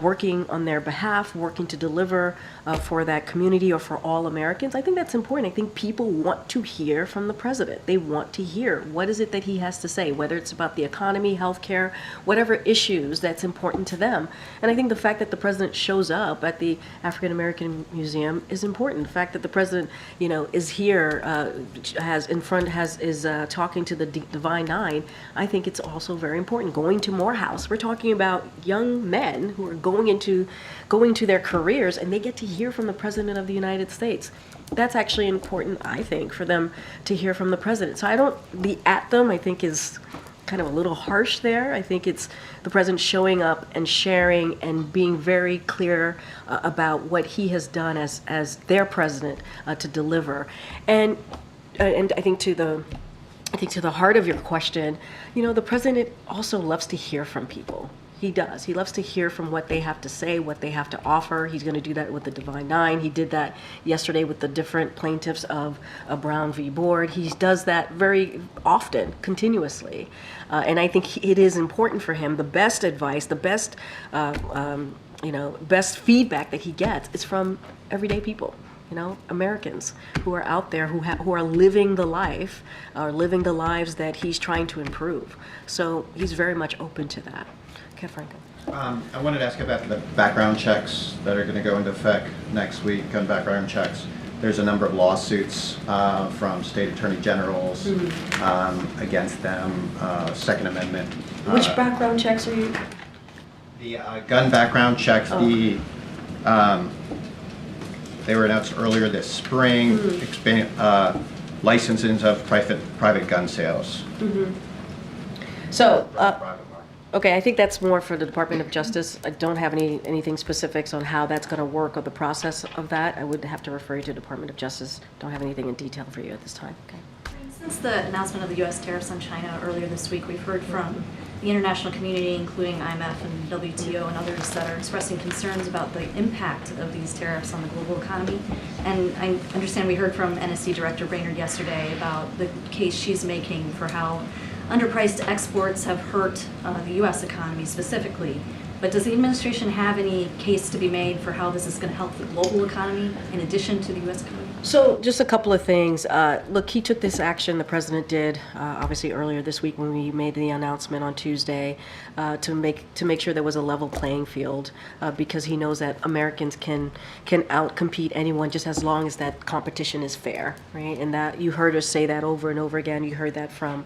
working on their behalf, working to deliver for that community or for all Americans. I think that's important. I think people want to hear from the president. They want to hear what is it that he has to say, whether it's about the economy, healthcare, whatever issues that's important to them. And I think the fact that the president shows up at the African American Museum is important. The fact that the president, is here, is talking to the Divine Nine, I think it's also very important. Going to Morehouse, we're talking about young men who are going to their careers, and they get to hear from the President of the United States. That's actually important, I think, for them to hear from the president. So the at them, I think, is kind of a little harsh there. I think it's the president showing up and sharing and being very clear about what he has done as their president to deliver. And I think to the heart of your question, the president also loves to hear from people. He does. He loves to hear from what they have to say, what they have to offer. He's going to do that with the Divine Nine. He did that yesterday with the different plaintiffs of Brown v. Board. He does that very often, continuously. And I think it is important for him. The best advice, the best, best feedback that he gets is from everyday people. Americans who are out there who are living the life, are living the lives that he's trying to improve. So he's very much open to that. Okay, Franco. I wanted to ask about the background checks that are going to go into effect next week on background checks. There's a number of lawsuits from state attorney generals against them, Second Amendment. Which background checks are you? The gun background checks, they were announced earlier this spring, licensing of private gun sales. So, okay, I think that's more for the Department of Justice. I don't have anything specifics on how that's going to work or the process of that. I would have to refer you to the Department of Justice. Don't have anything in detail for you at this time. Okay. Since the announcement of the U.S. tariffs on China earlier this week, we've heard from the international community, including IMF and WTO and others, that are expressing concerns about the impact of these tariffs on the global economy. And I understand we heard from NSC Director Brainerd yesterday about the case she's making for how underpriced exports have hurt the U.S. economy specifically. But does the administration have any case to be made for how this is going to help the global economy in addition to the U.S. economy? So just a couple of things. Look, he took this action, the president did, obviously earlier this week when we made the announcement on Tuesday, to make sure there was a level playing field, because he knows that Americans can outcompete anyone just as long as that competition is fair, right? And that you heard us say that over and over again. You heard that from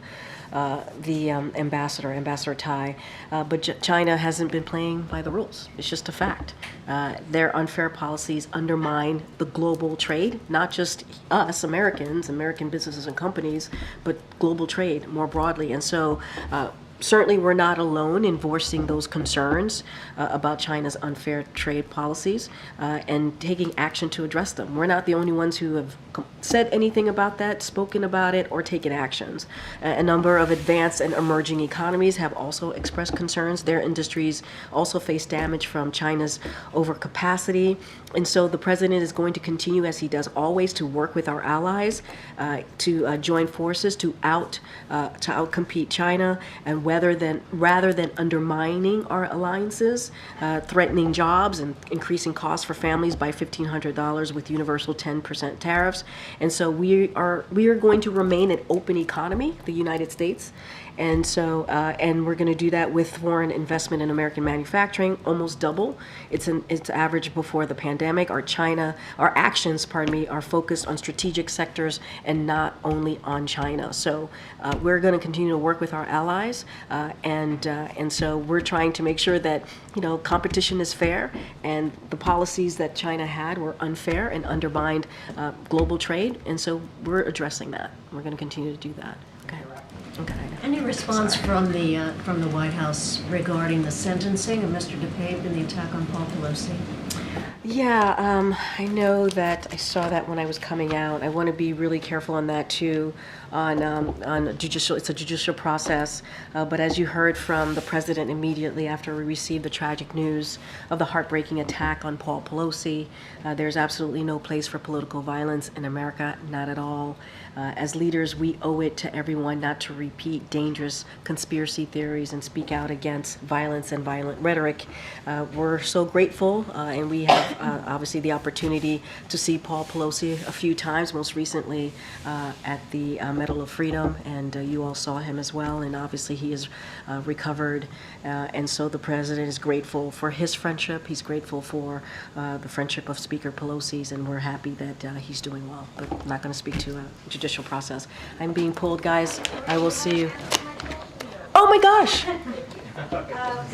the Ambassador Tai, but China hasn't been playing by the rules. It's just a fact. Their unfair policies undermine the global trade, not just us, Americans, American businesses and companies, but global trade more broadly. And so certainly we're not alone in voicing those concerns about China's unfair trade policies and taking action to address them. We're not the only ones who have said anything about that, spoken about it, or taken actions. A number of advanced and emerging economies have also expressed concerns. Their industries also face damage from China's overcapacity. And so the president is going to continue, as he does always, to work with our allies to join forces to outcompete China, and rather than undermining our alliances, threatening jobs and increasing costs for families by $1,500 with universal 10% tariffs. And so we are going to remain an open economy, the United States. And so, and we're going to do that with foreign investment in American manufacturing, almost double its average before the pandemic. Our actions, are focused on strategic sectors and not only on China. So we're going to continue to work with our allies, and so we're trying to make sure that competition is fair, and the policies that China had were unfair and undermined global trade, and so we're addressing that. We're going to continue to do that. Okay. Any response from the White House regarding the sentencing of Mr. DePape and the attack on Paul Pelosi? Yeah, I know that I saw that when I was coming out. I want to be really careful on that too, on judicial. It's a judicial process, but as you heard from the president immediately after we received the tragic news of the heartbreaking attack on Paul Pelosi, there's absolutely no place for political violence in America, not at all. As leaders, we owe it to everyone not to repeat dangerous conspiracy theories and speak out against violence and violent rhetoric. We're so grateful, and we have obviously the opportunity to see Paul Pelosi a few times, most recently at the Medal of Freedom, and you all saw him as well, and obviously he is recovered, and so the president is grateful for his friendship. He's grateful for the friendship of Speaker Pelosi's, and we're happy that he's doing well, but I'm not going to speak to judicial process. I'm being pulled, guys. I will see you. Oh my gosh!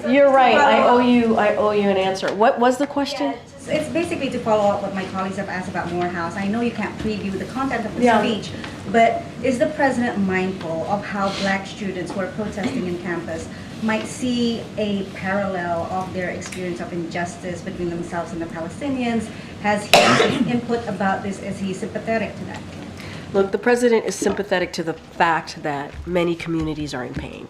You're right. I owe you an answer. What was the question? Yeah, it's basically to follow up what my colleagues have asked about Morehouse. I know you can't preview the content of the speech, but is the president mindful of how black students who are protesting in campus might see a parallel of their experience of injustice between themselves and the Palestinians? Has he any input about this? Is he sympathetic to that? Look, the president is sympathetic to the fact that many communities are in pain.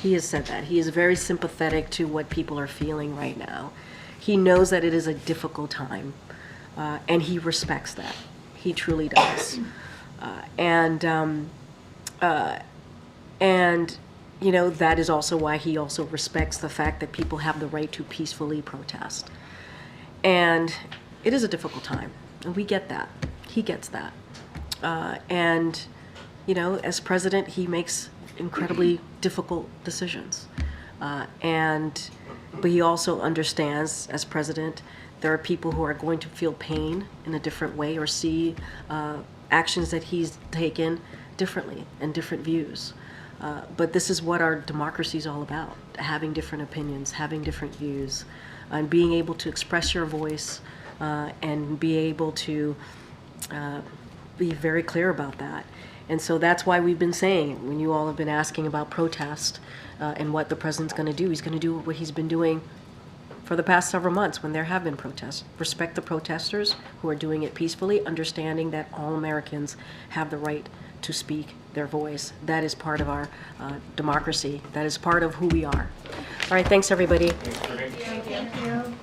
He has said that. He is very sympathetic to what people are feeling right now. He knows that it is a difficult time, and he respects that. He truly does. And you know, that is also why he also respects the fact that people have the right to peacefully protest. And it is a difficult time, and we get that. He gets that. And, you know, as president, he makes incredibly difficult decisions. But he also understands, as president, there are people who are going to feel pain in a different way or see actions that he's taken differently and different views. But this is what our democracy is all about, having different opinions, having different views, and being able to express your voice and be able to be very clear about that. And so that's why we've been saying, when you all have been asking about protest and what the president's going to do, he's going to do what he's been doing for the past several months when there have been protests. Respect the protesters who are doing it peacefully, understanding that all Americans have the right to speak their voice. That is part of our democracy. That is part of who we are. All right, thanks everybody. Thanks, Thank you.